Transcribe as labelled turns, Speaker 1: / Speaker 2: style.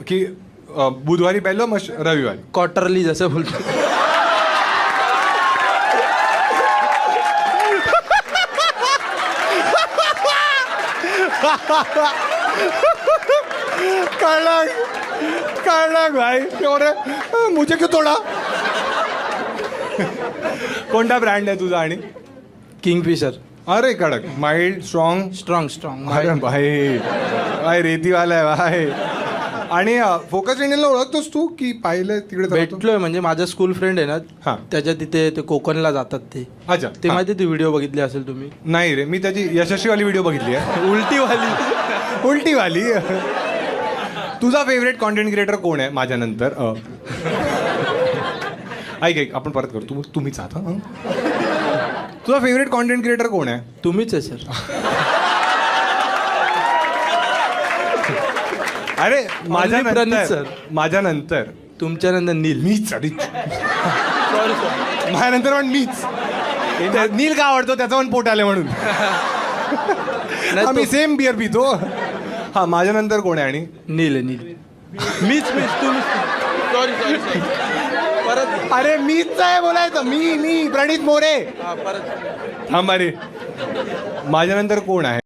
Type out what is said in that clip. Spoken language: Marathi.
Speaker 1: की बुधवारी पहिलं मग रविवारी
Speaker 2: क्वार्टरली जसं बोलतो.
Speaker 1: कळलं भाई अरे मुझे क्यों तोडा. कोणता ब्रँड आहे तुझा आणि
Speaker 2: किंगफिशर.
Speaker 1: अरे कडक माइल्ड स्ट्रॉंग.
Speaker 2: स्ट्रॉंग
Speaker 1: अरे भाई भाई रेतीवाला आहे भाई. आणि फोकस इंडियनला ओळखतोस तू की पाहिलं तिकडे जातो?
Speaker 2: भेटलोय म्हणजे माझा स्कूल फ्रेंड आहे
Speaker 1: हा.
Speaker 2: ना त्याच्या तिथे ते कोकणला जातात ते
Speaker 1: अच्छा
Speaker 2: ते
Speaker 1: हा.
Speaker 2: माहिती ती व्हिडिओ बघितली असेल तुम्ही.
Speaker 1: नाही रे मी त्याची यशस्वीवाली व्हिडिओ बघितली आहे. उलटीवाली. तुझा फेवरेट कॉन्टेंट क्रिएटर कोण आहे माझ्यानंतर? ऐक आपण परत करू. तुम्हीच आहात हं? तुझा फेवरेट कॉन्टेंट क्रिएटर कोण आहे?
Speaker 2: तुम्हीच आहे सर.
Speaker 1: अरे
Speaker 2: प्रणीत sir.
Speaker 1: माझ्यानंतर
Speaker 2: तुमच्यानंतर नील.
Speaker 1: मीच अरे
Speaker 2: सॉरी सर.
Speaker 1: माझ्यानंतर पण मीच. नील का आवडतो त्याचं पण पोट आले म्हणून. आम्ही सेम बिअर पितो. हा माझ्यानंतर कोण आहे? आणि
Speaker 2: नील मीच तुम्हीच. सॉरी परत.
Speaker 1: अरे मीच आहे बोलायचं. मी प्रणित मोरे.
Speaker 2: परत.
Speaker 1: थांबा रे माझ्यानंतर कोण आहे?